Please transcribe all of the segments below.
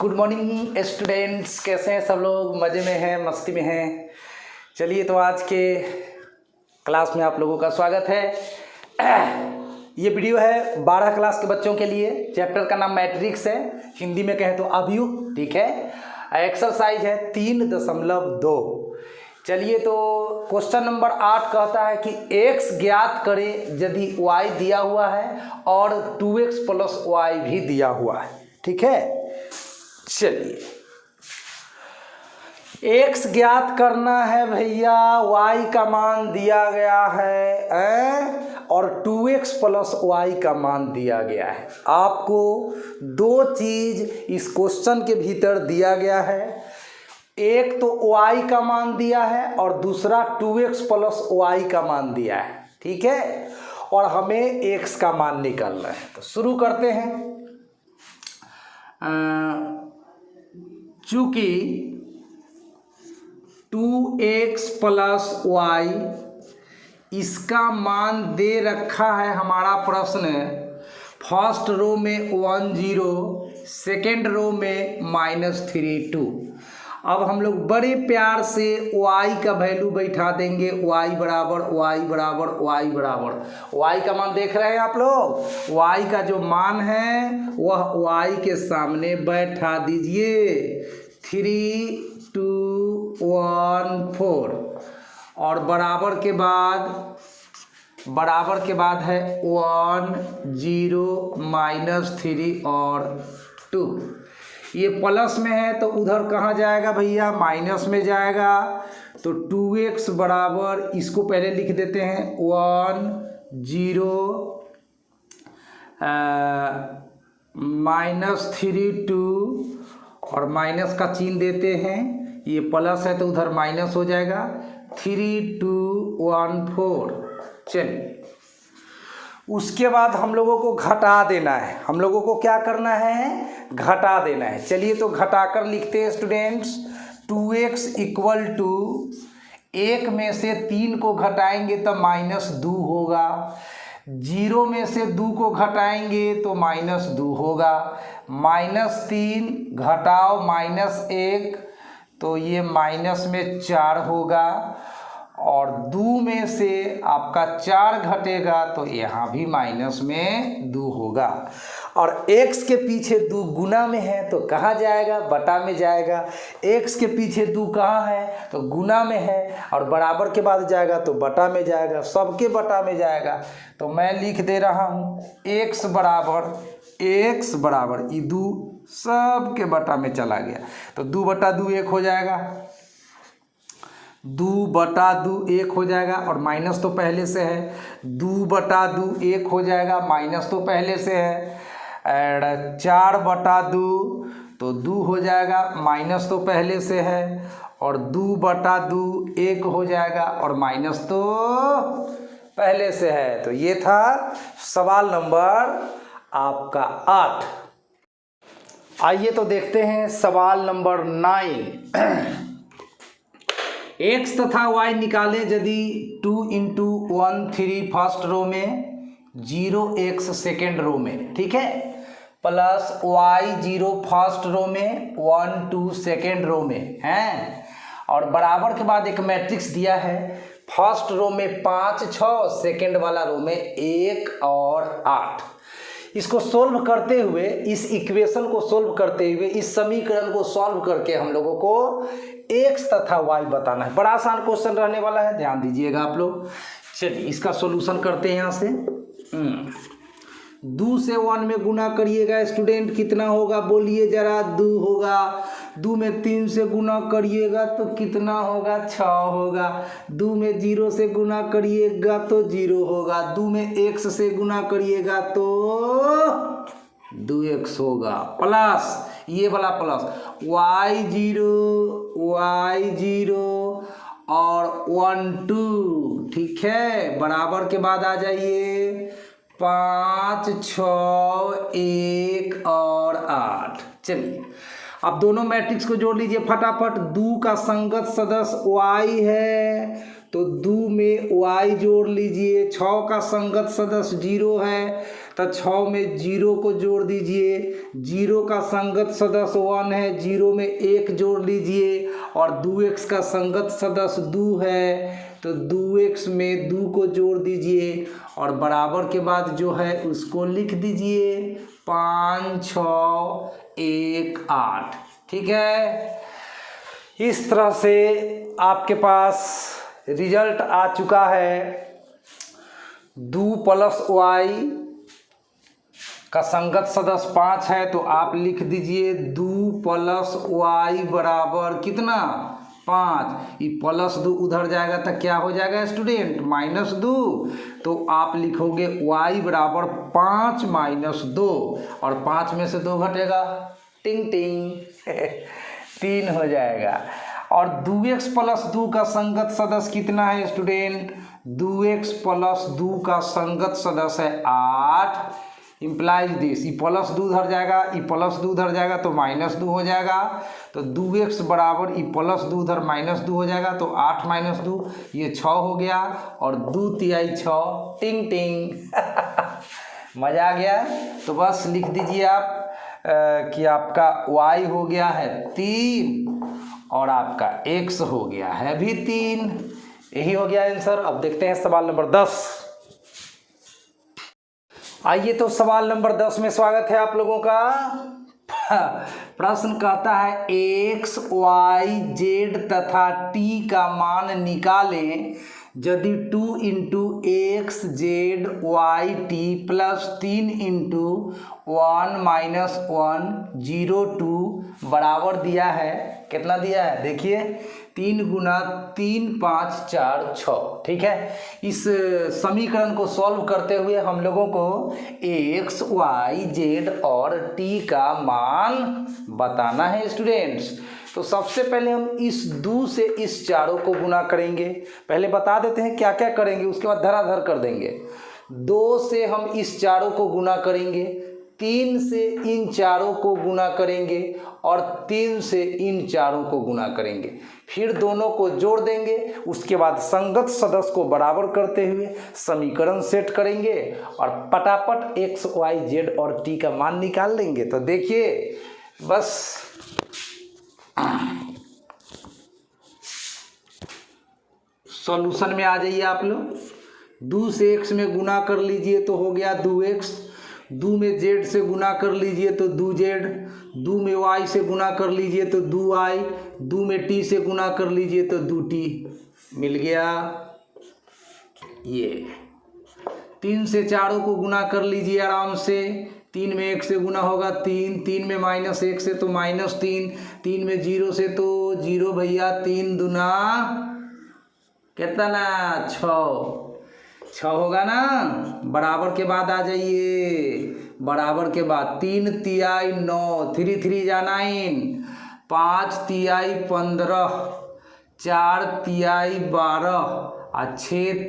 Good morning students, कैसे हैं सब लोग? मज़े में हैं, मस्ती में हैं। चलिए, तो आज के क्लास में आप लोगों का स्वागत है। ये वीडियो है 12 क्लास के बच्चों के लिए। चैप्टर का नाम मैट्रिक्स है, हिंदी में कहें तो अवयव, ठीक है। एक्सरसाइज है 3.2। चलिए, तो क्वेश्चन नंबर 8 कहता है कि x ज्ञात करें यदि y दिया हुआ है और 2x प्लस y भी दिया हुआ है, ठीक है। चलिए, x ज्ञात करना है भैया, y का मान दिया गया है और 2x प्लस y का मान दिया गया है। आपको दो चीज इस क्वेश्चन के भीतर दिया गया है, एक तो y का मान दिया है और दूसरा 2x प्लस y का मान दिया है, ठीक है। और हमें x का मान निकालना है। तो शुरू करते हैं। चूंकि 2x प्लस y इसका मान दे रखा है, हमारा प्रश्न फर्स्ट रो में 1 0, सेकेंड रो में -3 2। अब हम लोग बड़े प्यार से y का वैल्यू बैठा देंगे। y बराबर y का मान देख रहे हैं आप लोग। y का जो मान है वह y के सामने बैठा दीजिए। 3 2 1 4 और बराबर के बाद है 1 0 -3 और 2। ये प्लस में है तो उधर कहाँ जाएगा भैया? माइनस में जाएगा। तो 2x बराबर, इसको पहले लिख देते हैं 1 0 -3 2 और माइनस का चिन्ह देते हैं। ये प्लस है तो उधर माइनस हो जाएगा। 3 2 1 4। चलिए, उसके बाद हम लोगों को घटा देना है। हम लोगों को क्या करना है? घटा देना है। चलिए, तो घटाकर लिखते हैं स्टूडेंट्स। 2x इक्वल टू, एक में से 3 को घटाएंगे तो -2 होगा। 0 में से 2 को घटाएंगे तो -2 होगा। -3 घटाओ -1 तो ये माइनस में 4 होगा। और 2 में से आपका 4 घटेगा तो यहाँ भी माइनस में 2 होगा। और x के पीछे 2 गुना में है तो कहाँ जाएगा? बटा में जाएगा। x के पीछे 2 कहाँ है? तो गुना में है। और बराबर के बाद जाएगा तो बटा में जाएगा। सबके बटा में जाएगा। तो मैं लिख दे रहा हूँ x बराबर ये 2 सब के बटा में चला गया तो 2 बटा 2 1 हो जाएगा। 2 बटा 2 1 हो जाएगा और माइनस तो पहले से है। 2 बटा 2 1 हो जाएगा, माइनस तो पहले से है। 4 बटा 2 तो 2 हो जाएगा, माइनस तो पहले से है। और 2 बटा 2 1 हो जाएगा और माइनस तो पहले से है। तो ये था सवाल नंबर आपका 8। आइए तो देखते हैं सवाल नंबर 9। x तथा y निकाले यदि 2 × 1 3 फर्स्ट रो में, 0x सेकेंड रो में, ठीक है, प्लस y 0 फर्स्ट रो में, 1 2 सेकेंड रो में हैं। और बराबर के बाद एक मैट्रिक्स दिया है। फर्स्ट रो में 5 6, सेकेंड वाला रो में 1 और 8। इसको सोल्व करते हुए, इस इक्वेशन को सोल्व करते हुए, इस समीकरण को सॉल्व करके हम लोगों को x तथा y बताना है। बड़ा आसान क्वेश्चन रहने वाला है, ध्यान दीजिएगा आप लोग। चलिए, इसका सॉल्यूशन करते हैं। यहाँ से 2 से 1 में गुना करिएगा स्टूडेंट, कितना होगा बोलिए जरा? 2 होगा। 2 में 3 से गुना करिएगा तो कितना होगा? 6 होगा। 2 में 0 से गुना करिएगा तो 0 होगा। 2 में x से गुना करिएगा तो 2x होगा। प्लस ये वाला प्लस y 0 और 1 2, ठीक है। बराबर के बाद आ जाइए 5 6 1 और 8। चलिए, अब दोनों मैट्रिक्स को जोड़ लीजिए फटाफट। 2 का संगत सदस्य y है तो 2 में y जोड़ लीजिए। 6 का संगत सदस्य 0 है तो 6 में 0 को जोड़ दीजिए, 0 का संगत सदस्य 1 है, 0 में 1 जोड़ लीजिए और 2x का संगत सदस्य 2 है, तो 2x में 2 को जोड़ दीजिए और बराबर के बाद जो है उसको लिख दीजिए 5 6 1 8। ठीक है, इस तरह से आपके पास रिजल्ट आ चुका है। 2 + y का संगत सदस्य 5 है, तो आप लिख दीजिए 2 + y बराबर कितना 5। ये +2 उधर जाएगा तो क्या हो जाएगा स्टूडेंट -2, तो आप लिखोगे y बराबर 5 - 2 और 5 में से 2 घटेगा, टिंग टिंग 3 हो जाएगा। और 2x + 2 का संगत सदस्य कितना है स्टूडेंट, 2x + 2 का संगत सदस्य है 8। इम्प्लाइज दिस, ई +2 उधर जाएगा, ई +2 उधर जाएगा तो -2 हो जाएगा, तो 2x बराबर ई +2 उधर -2 हो जाएगा, तो 8 - 2 ये 6 हो गया और 2 तिहाई 6, टिंग टिंग मज़ा आ गया। तो बस लिख दीजिए आप कि आपका y हो गया है 3 और आपका x हो गया है भी 3। यही हो गया आंसर। अब देखते हैं सवाल नंबर 10। आइए तो सवाल नंबर 10 में स्वागत है आप लोगों का। प्रश्न कहता है x, y, z तथा t का मान निकालें यदि 2 × x z y t + 3 × 1 - 1 0 2 बराबर दिया है। कितना दिया है देखिए, 3 × 3 5 4 6। ठीक है, इस समीकरण को सॉल्व करते हुए हम लोगों को x, y, z और t का मान बताना है स्टूडेंट्स। तो सबसे पहले हम इस 2 से इस चारों को गुना करेंगे। पहले बता देते हैं क्या क्या करेंगे, उसके बाद धराधर कर देंगे। 2 से हम इस चारों को गुना करेंगे, 3 से इन चारों को गुना करेंगे और 3 से इन चारों को गुना करेंगे। फिर दोनों को जोड़ देंगे, उसके बाद संगत सदस्य को बराबर करते हुए समीकरण सेट करेंगे और पटापट x, y, z और t का मान निकाल लेंगे। तो देखिए बस सॉल्यूशन में आ जाइए आप लोग। 2 से x में गुना कर लीजिए तो हो गया 2x, 2 में z से गुना कर लीजिए तो 2z, 2 में y से गुना कर लीजिए तो 2y, 2 में t से गुना कर लीजिए तो 2t। मिल गया। ये 3 से चारों को गुना कर लीजिए आराम से। 3 में 1 से गुना होगा 3, 3 में -1 से तो -3, 3 में 0 से तो 0 भैया, 3 दूना कितना 6 होगा ना। बराबर के बाद आ जाइए, बराबर के बाद 3 तिहाई 9, 3 3 जा 9, 5 तिहाई 15, 4 तिहाई 12 और 6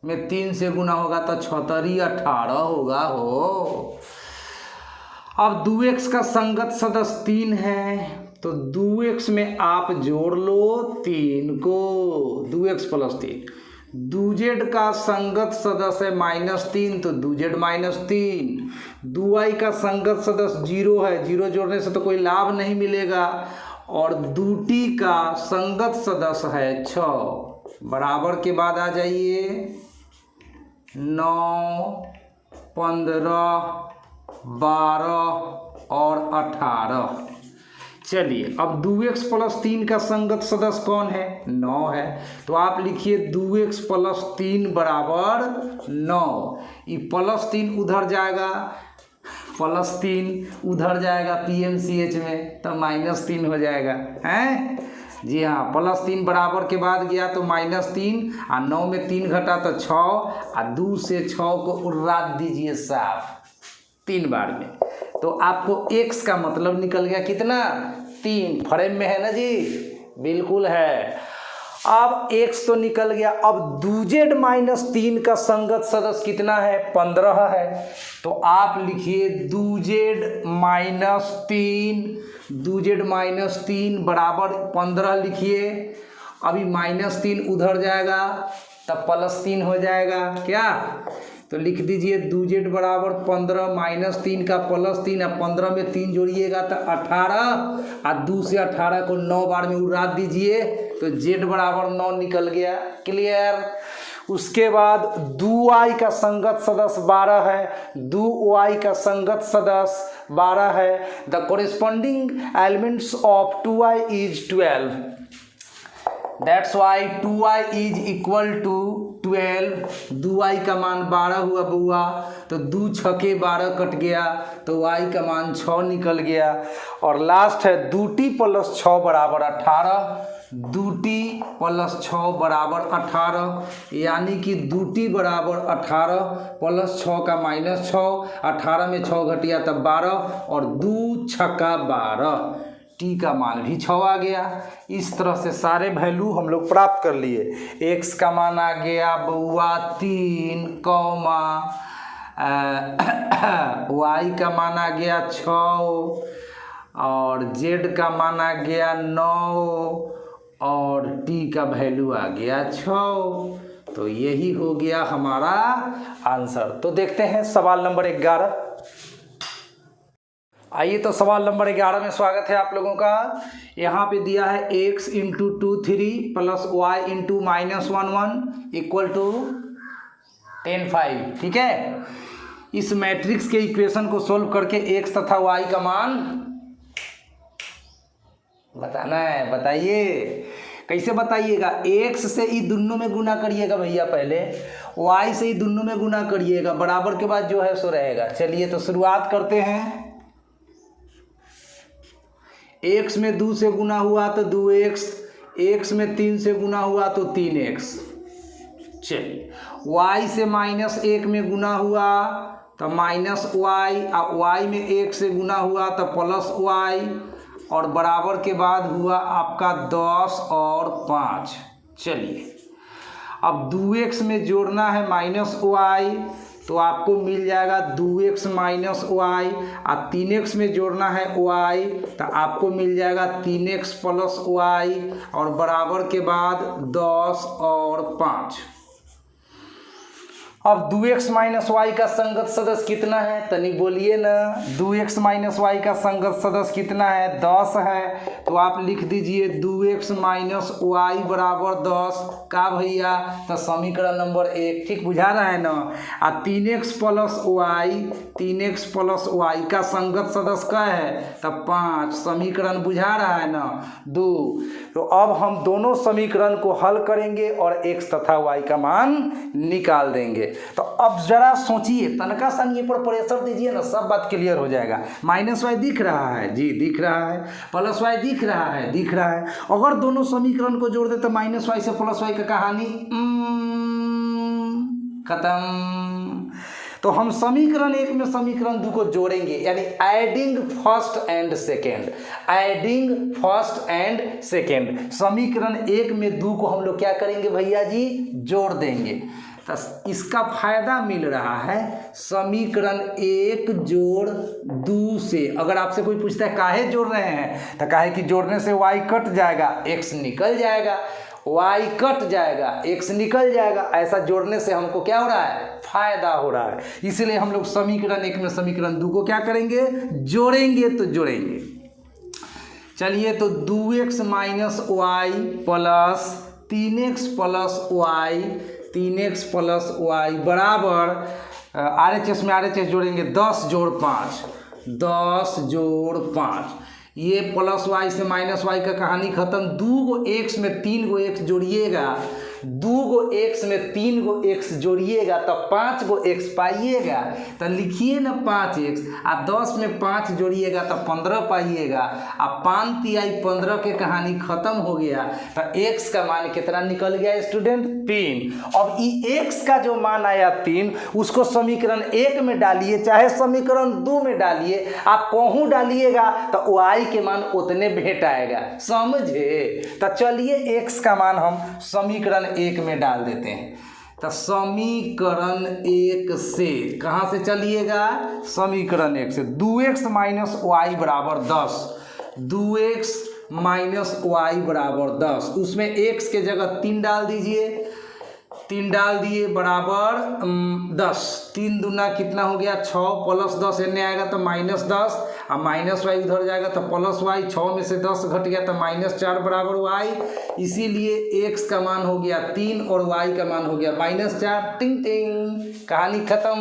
में 3 से गुना होगा तो 6 18 होगा हो। अब 2x का संगत सदस्य 3 है, तो 2x में आप जोड़ लो 3 को, 2x + 3। 2z का संगत सदस्य है -3, तो 2z - 3। 2y का संगत सदस्य 0 है, 0 जोड़ने से तो कोई लाभ नहीं मिलेगा। और 2t का संगत सदस्य है 6। बराबर के बाद आ जाइए 9 15 12 और 18। चलिए अब 2x + 3 का संगत सदस्य कौन है, 9 है, तो आप लिखिए 2x + 3 बराबर 9। ये +3 उधर जाएगा, +3 उधर जाएगा PMCH में तो -3 हो जाएगा हैं। जी हाँ, +3 बराबर के बाद गया तो -3 और 9 में 3 घटा तो 6 और 2 से 6 को उड़ात दीजिए साफ 3 बार में, तो आपको x का मतलब निकल गया कितना 3। फ्रेम में है ना जी, बिल्कुल है। अब x तो निकल गया। अब 2z - 3 का संगत सदस्य कितना है, 15 है, तो आप लिखिए 2z - 3, 2z - 3 बराबर 15 लिखिए। अभी -3 उधर जाएगा तब +3 हो जाएगा क्या, तो लिख दीजिए 2z बराबर 15 माइनस 3 का प्लस 3 है, 15 में 3 जोड़िएगा तो 18 और 2 से 18 को 9 बार में उड़ा दीजिए तो z बराबर 9 निकल गया। क्लियर। उसके बाद 2y का संगत सदस्य 12 है, 2y का संगत सदस्य 12 है। The corresponding elements of 2y is 12, that's why 2y is equal to 12। 2y का मान 12 हुआ बुआ, तो 2 छके 12 कट गया तो y का मान 6 निकल गया। और लास्ट है 2t प्लस 6 बराबर 18, 2t प्लस 6 बराबर 18, यानी कि 2t बराबर 18 प्लस 6 का माइनस 6, 18 में 6 घटिया तब 12 और 2 छक्का 12, टी का मान भी 6 आ गया। इस तरह से सारे वैल्यू हम लोग प्राप्त कर लिए। x का मान आ गया बउआ 3, y का मान आ गया 6 और z का मान आ गया 9 और t का वैल्यू आ गया 6। तो यही हो गया हमारा आंसर। तो देखते हैं सवाल नंबर 11। आइए तो सवाल नंबर 11 में स्वागत है आप लोगों का। यहाँ पे दिया है x into 2 3 plus y into minus 1 1 equal to 10 5। ठीक है, इस मैट्रिक्स के इक्वेशन को सोल्व करके x तथा y का मान बताना है। बताइए कैसे बताइएगा। x से ही दोनों में गुना करिएगा भैया, पहले y से ही दोनों में गुना करिएगा, बराबर के बाद जो है सो रहेगा। चलिए तो शुरुआत करते हैं। x में 2 से गुना हुआ तो 2x, x में 3 से गुना हुआ तो 3x। चलिए y से माइनस 1 में गुना हुआ तो माइनस y, और y में 1 से गुना हुआ तो प्लस y, और बराबर के बाद हुआ आपका 10 और 5। चलिए अब 2x में जोड़ना है माइनस y तो आपको मिल जाएगा 2x माइनस y, और 3x में जोड़ना है y तो आपको मिल जाएगा 3x प्लस y, और बराबर के बाद 10 और 5। अब 2x माइनस वाई का संगत सदस्य कितना है, तनिक बोलिए ना। 2x माइनस वाई का संगत सदस्य कितना है, 10 है। तो आप लिख दीजिए 2x माइनस वाई बराबर 10 का भैया, तो समीकरण नंबर 1 ठीक बुझा रहा है ना। और 3x plus y, 3x plus Y का संगत सदस्य का है तब 5, समीकरण बुझा रहा है ना 2। तो अब हम दोनों समीकरण को हल करेंगे और x तथा y का मान निकाल देंगे। तो अब जरा सोचिए, तनका सा ये पर प्रेशर दीजिए ना, सब बात क्लियर हो जाएगा। माइनस वाई दिख रहा है जी, दिख रहा है। प्लस वाई दिख रहा है, दिख रहा है। अगर दोनों समीकरण को जोड़ दे तो माइनस वाई से प्लस वाई का कहानी खत्म। तो हम समीकरण 1 में समीकरण 2 को जोड़ेंगे, यानी adding first and second, adding first and second. समीकरण 1 में 2 को हम लोग क्या करेंगे भैया जी, जोड़ देंगे। तो इसका फायदा मिल रहा है समीकरण 1 जोड़ 2 से। अगर आपसे कोई पूछता है काहे जोड़ रहे हैं, तो काहे कि जोड़ने से y कट जाएगा, x निकल जाएगा, y कट जाएगा, x निकल जाएगा। ऐसा जोड़ने से हमको क्या हो रहा है, फायदा हो रहा है। इसलिए हम लोग समीकरण 1 में समीकरण 2 को क्या करेंगे, जोड़ेंगे। तो जोड़ेंगे, चलिए तो 2x minus y plus 3x plus y, 3x plus y बराबर RHS में RHS जोड़ेंगे 10 जोड़ 5, 10 जोड़ 5। ये प्लस वाई से माइनस वाई का कहानी खत्म। 2 गो x में 3 गो x जोड़िएगा, 2 गो x में 3 गो x जोड़िएगा तो 5 गो x पाइएगा। तो लिखिए ना 5x, और 10 में 5 जोड़िएगा तो 15 पाइएगा। अब 5 तिहाई 15 के कहानी खत्म हो गया। तो x का मान कितना निकल गया स्टूडेंट, 3। अब ये x का जो मान आया 3, उसको समीकरण 1 में डालिए चाहे समीकरण 2 में डालिए, आप कहूँ डालिएगा तो y के मान उतने भेंट आएगा, समझे। तो चलिए x का मान हम समीकरण 1 में डाल देते हैं। तो समीकरण 1 से कहाँ से चलिएगा, समीकरण 1 से 2x माइनस वाई बराबर 10, 2x माइनस वाई बराबर 10। उसमें x के जगह 3 डाल दीजिए, 3 डाल दिए बराबर 10, 3 दूना कितना हो गया 6 प्लस 10 एने आएगा तो -10 और माइनस वाई उधर जाएगा तो प्लस वाई, 6 में से 10 घट गया तो -4 बराबर वाई। इसीलिए x का मान हो गया 3 और y का मान हो गया -4। टिंग टिंग, कहानी खत्म।